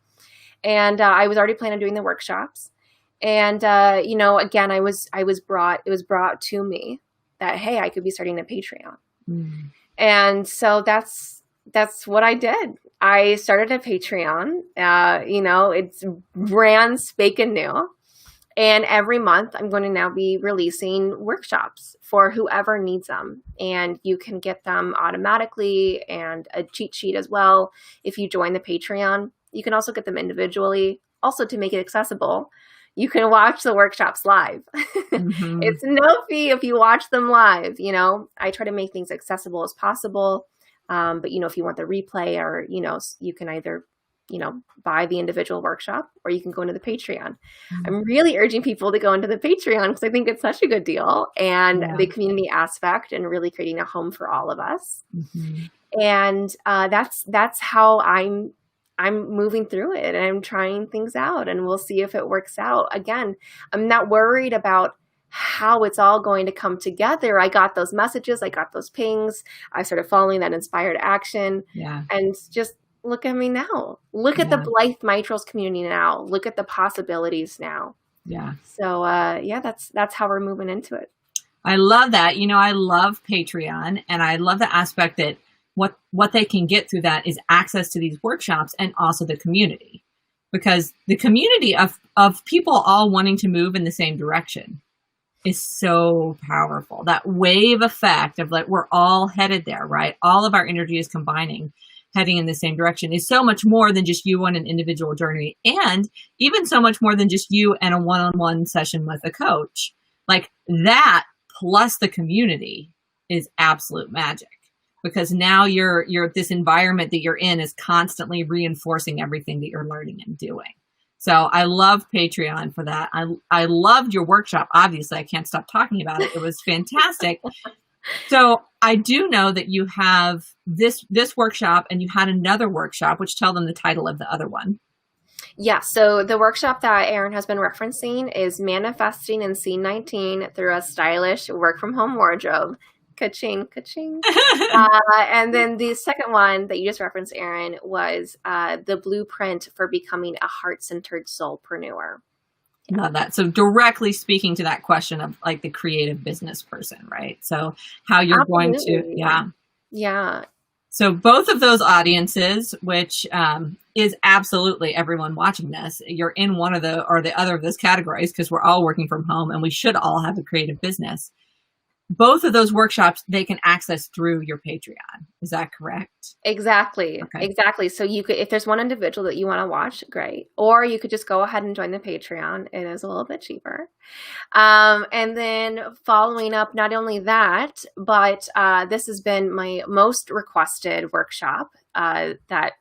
And I was already planning on doing the workshops. And, again, it was brought to me that, hey, I could be starting a Patreon. Mm. And so that's what I did. I started a Patreon. It's brand spanking new. And every month I'm going to now be releasing workshops for whoever needs them. And you can get them automatically and a cheat sheet as well if you join the Patreon. You can also get them individually. Also, to make it accessible, you can watch the workshops live. Mm-hmm. It's no fee if you watch them live. I try to make things accessible as possible. But, if you want the replay or, you can either buy the individual workshop or you can go into the Patreon. Mm-hmm. I'm really urging people to go into the Patreon because I think it's such a good deal and the community aspect and really creating a home for all of us. Mm-hmm. And that's how I'm moving through it and I'm trying things out and we'll see if it works out. Again, I'm not worried about how it's all going to come together. I got those messages. I got those pings. I started following that inspired action and just look at me now. Look at the Blithe Mitrals community now. Look at the possibilities now. Yeah. So, that's how we're moving into it. I love that. I love Patreon and I love the aspect that what they can get through that is access to these workshops and also the community, because the community of people all wanting to move in the same direction is so powerful. That wave effect of like, we're all headed there, right? All of our energy is combining, heading in the same direction is so much more than just you on an individual journey. And even so much more than just you and a one-on-one session with a coach. Like that plus the community is absolute magic, because now you're this environment that you're in is constantly reinforcing everything that you're learning and doing. So I love Patreon for that. I loved your workshop. Obviously, I can't stop talking about it. It was fantastic. So I do know that you have this workshop and you had another workshop, which tell them the title of the other one. Yeah. So the workshop that Erin has been referencing is Manifesting in Scene 19 through a stylish work from home wardrobe. Ka-ching, ka-ching. And then the second one that you just referenced, Erin, was the blueprint for becoming a heart-centered soulpreneur. Love that. So directly speaking to that question of like the creative business person, right? So how you're going to, Yeah. So both of those audiences, which is absolutely everyone watching this, you're in one of the or the other of those categories because we're all working from home and we should all have a creative business. Both of those workshops, they can access through your Patreon. Is that correct? Exactly. Okay. Exactly. So you could, if there's one individual that you want to watch, great. Or you could just go ahead and join the Patreon. It is a little bit cheaper. And then following up, not only that, but this has been my most requested workshop that,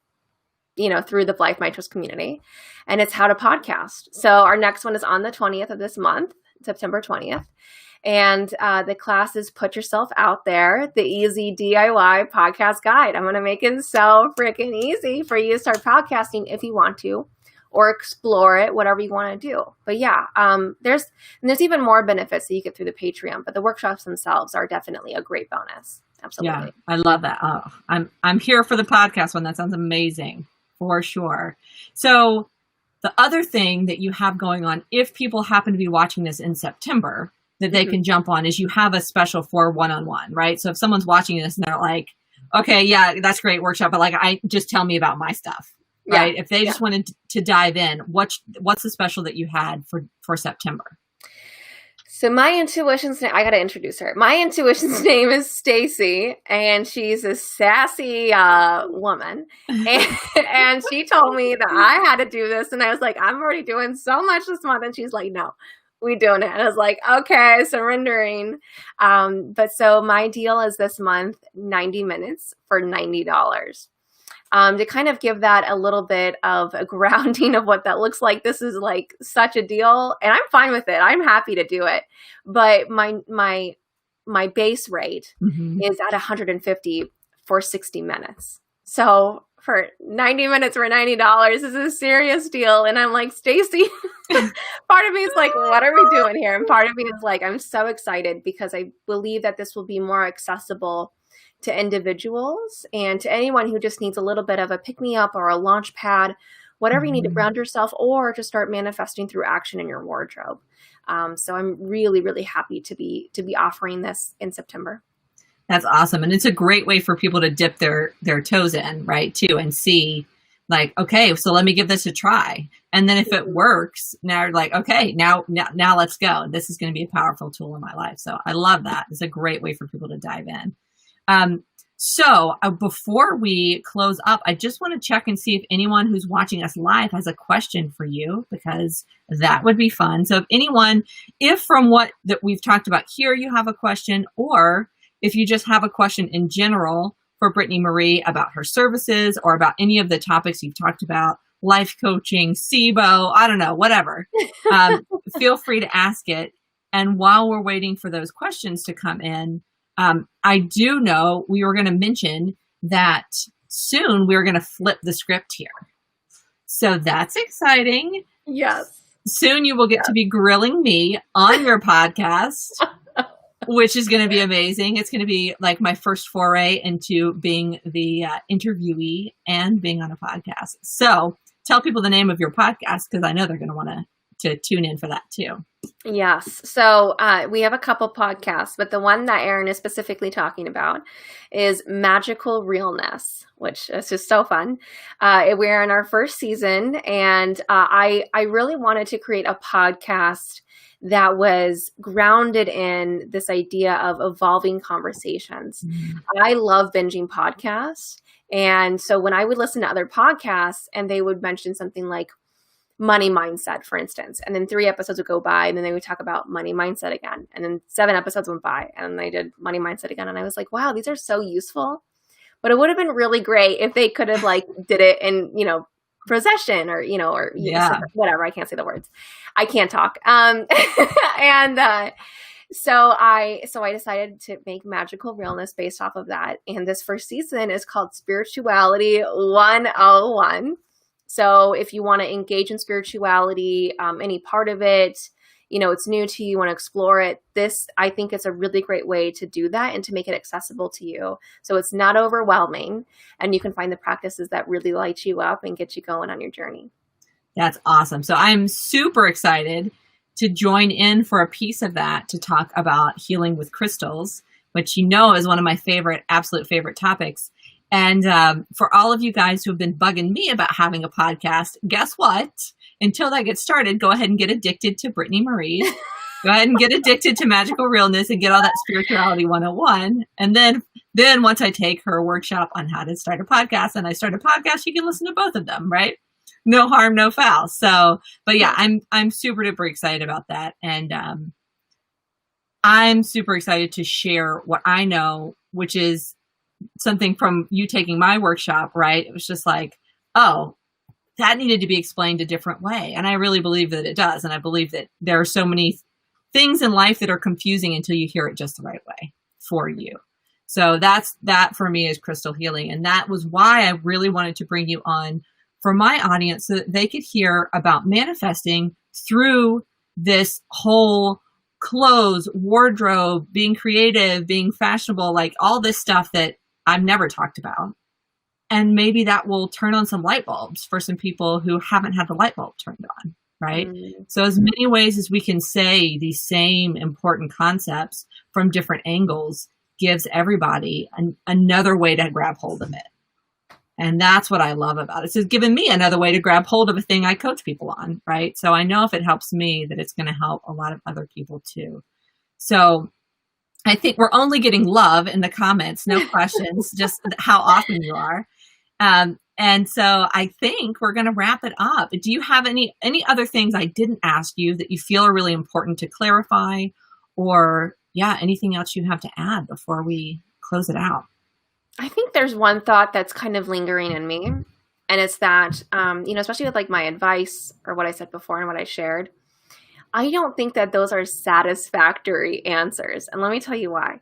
through the Blithe Mitrals community. And it's how to podcast. So our next one is on the 20th of this month, September 20th. And the class is Put Yourself Out There, the easy DIY podcast guide. I'm going to make it so freaking easy for you to start podcasting if you want to, or explore it, whatever you want to do. But yeah, there's even more benefits that you get through the Patreon, but the workshops themselves are definitely a great bonus. Absolutely. Yeah, I love that. Oh, I'm here for the podcast one. That sounds amazing for sure. So the other thing that you have going on, if people happen to be watching this in September, that they can jump on is you have a special for one-on-one, right? So if someone's watching this and they're like, okay, yeah, that's great workshop, but like, I just tell me about my stuff, right? If they just wanted to dive in, what's the special that you had for September? So my intuition's name, I got to introduce her. My intuition's name is Stacy, and she's a sassy woman. And she told me that I had to do this. And I was like, I'm already doing so much this month. And she's like, no, we doing it. And I was like, okay, surrendering. But so my deal is this month, 90 minutes for $90. To kind of give that a little bit of a grounding of what that looks like. This is like such a deal, and I'm fine with it. I'm happy to do it. But my base rate is at 150 for 60 minutes. So for 90 minutes for $90 is a serious deal. And I'm like, Stacy, part of me is like, what are we doing here? And part of me is like, I'm so excited because I believe that this will be more accessible to individuals and to anyone who just needs a little bit of a pick-me-up or a launch pad, whatever you need to ground yourself or to start manifesting through action in your wardrobe. So I'm really, really happy to be offering this in September. That's awesome. And it's a great way for people to dip their toes in, right, too, and see, like, okay, so let me give this a try. And then if it works, now you're like, okay, now let's go. This is going to be a powerful tool in my life. So I love that. It's a great way for people to dive in. So before we close up, I just want to check and see if anyone who's watching us live has a question for you, because that would be fun. So if from what that we've talked about here, you have a question, or if you just have a question in general for Brittany Marie about her services or about any of the topics you've talked about, life coaching, SIBO, I don't know, whatever, feel free to ask it. And while we're waiting for those questions to come in, I do know we were going to mention that soon we're going to flip the script here. So that's exciting. Yes. Soon you will get to be grilling me on your podcast, which is going to be amazing. It's going to be like my first foray into being the interviewee and being on a podcast. So tell people the name of your podcast, because I know they're going to want to tune in for that too. Yes. So we have a couple podcasts, but the one that Erin is specifically talking about is Magical Realness, which is just so fun. We're in our first season, and I really wanted to create a podcast that was grounded in this idea of evolving conversations. I love binging podcasts. And so when I would listen to other podcasts and they would mention something like money mindset, for instance, and then 3 episodes would go by and then they would talk about money mindset again. And then 7 episodes went by and they did money mindset again. And I was like, wow, these are so useful. But it would have been really great if they could have did it in, possession or whatever. I can't say the words. I can't talk. So I decided to make Magical Realness based off of that. And this first season is called Spirituality 101. So if you want to engage in spirituality, any part of it, it's new to you, you want to explore it, I think it's a really great way to do that and to make it accessible to you. So it's not overwhelming and you can find the practices that really light you up and get you going on your journey. That's awesome. So I'm super excited to join in for a piece of that to talk about healing with crystals, which is one of my absolute favorite topics. And for all of you guys who have been bugging me about having a podcast, guess what? Until that gets started, go ahead and get addicted to Brittany Marie. Go ahead and get addicted to Magical Realness and get all that Spirituality 101. And then once I take her workshop on how to start a podcast and I start a podcast, you can listen to both of them, right? No harm, no foul. So, but yeah, I'm super duper excited about that. And I'm super excited to share what I know, which is something from you taking my workshop, right? It was just like, oh, that needed to be explained a different way. And I really believe that it does. And I believe that there are so many things in life that are confusing until you hear it just the right way for you. So that for me is crystal healing. And that was why I really wanted to bring you on for my audience so that they could hear about manifesting through this whole clothes, wardrobe, being creative, being fashionable, like all this stuff that I've never talked about. And maybe that will turn on some light bulbs for some people who haven't had the light bulb turned on, right? So as many ways as we can say these same important concepts from different angles gives everybody another way to grab hold of it. And that's what I love about it. It's given me another way to grab hold of a thing I coach people on, right? So I know if it helps me, that it's going to help a lot of other people too. So I think we're only getting love in the comments, no questions, just how awesome you are. And so I think we're going to wrap it up. Do you have any other things I didn't ask you that you feel are really important to clarify, or anything else you have to add before we close it out? I think there's one thought that's kind of lingering in me, and it's that, especially with my advice or what I said before and what I shared, I don't think that those are satisfactory answers. And let me tell you why.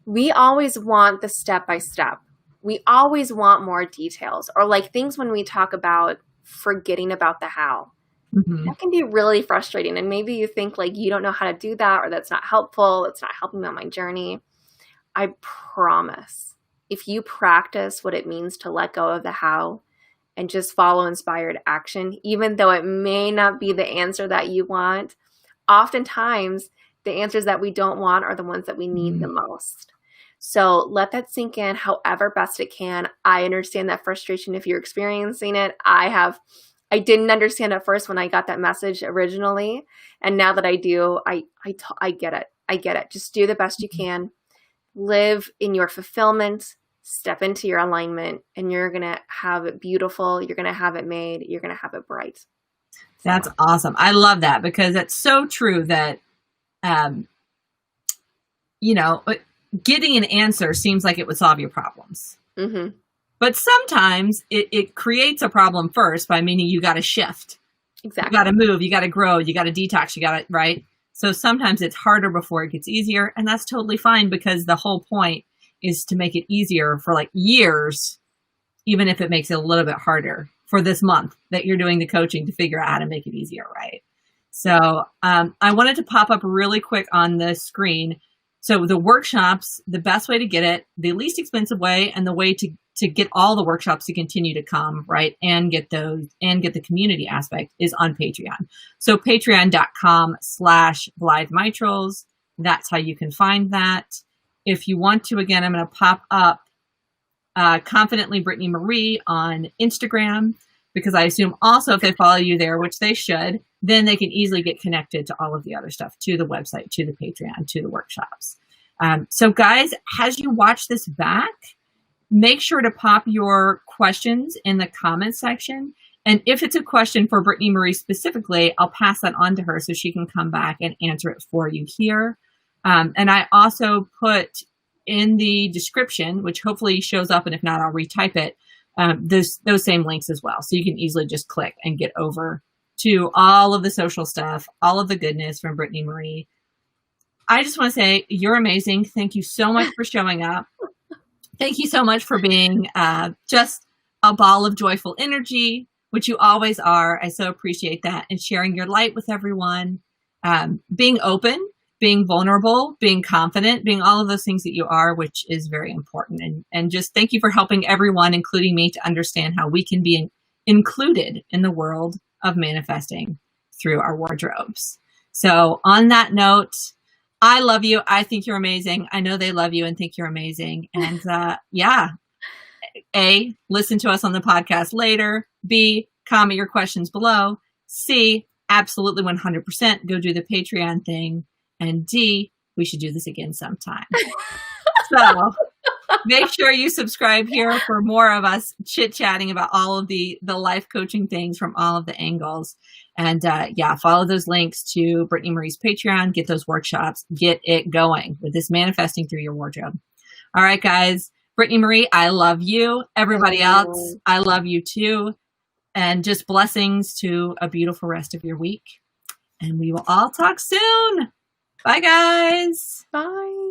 We always want the step-by-step. we always want more details, or like things when we talk about forgetting about the how. That can be really frustrating. And maybe you think like you don't know how to do that, or that's not helpful. It's not helping me on my journey. I promise, if you practice what it means to let go of the how and just follow inspired action, even though it may not be the answer that you want, oftentimes the answers that we don't want are the ones that we need the most. So let that sink in however best it can. I understand that frustration if you're experiencing it. I didn't understand at first when I got that message originally. And now that I do, I get it. I get it. Just do the best you can. Live in your fulfillment. Step into your alignment, and you're going to have it beautiful. You're going to have it made. You're going to have it bright. That's awesome. I love that, because it's so true that, getting an answer seems like it would solve your problems. Mm-hmm. But sometimes it creates a problem first by meaning you got to shift. Exactly. You got to move, you got to grow, you got to detox, you got to, right? So sometimes it's harder before it gets easier. And that's totally fine, because the whole point is to make it easier for like years, even if it makes it a little bit harder for this month that you're doing the coaching to figure out how to make it easier, right? So I wanted to pop up really quick on the screen. So the workshops, the best way to get it, the least expensive way, and the way to get all the workshops to continue to come, right, and get those, and get the community aspect, is on Patreon. So patreon.com/Blithe Mitrals. That's how you can find that. If you want to, again, I'm going to pop up Confidently Brittany Marie on Instagram, because I assume also if they follow you there, which they should, then they can easily get connected to all of the other stuff, to the website, to the Patreon, to the workshops. So guys, as you watch this back, make sure to pop your questions in the comments section. And if it's a question for Brittany Marie specifically, I'll pass that on to her so she can come back and answer it for you here. And I also put in the description, which hopefully shows up, and if not, I'll retype it, those same links as well. So you can easily just click and get over to all of the social stuff, all of the goodness from Brittany Marie. I just want to say you're amazing. Thank you so much for showing up. Thank you so much for being just a ball of joyful energy, which you always are. I so appreciate that. And sharing your light with everyone, being open, being vulnerable, being confident, being all of those things that you are, which is very important. And just thank you for helping everyone, including me, to understand how we can be included in the world of manifesting through our wardrobes. So on that note, I love you. I think you're amazing. I know they love you and think you're amazing. And A, listen to us on the podcast later. B, comment your questions below. C, absolutely 100% go do the Patreon thing. And D, we should do this again sometime. So make sure you subscribe here for more of us chit-chatting about all of the life coaching things from all of the angles. And follow those links to Brittany Marie's Patreon. Get those workshops. Get it going with this manifesting through your wardrobe. All right, guys. Brittany Marie, I love you. Everybody else, I love you too. And just blessings to a beautiful rest of your week. And we will all talk soon. Bye, guys. Bye.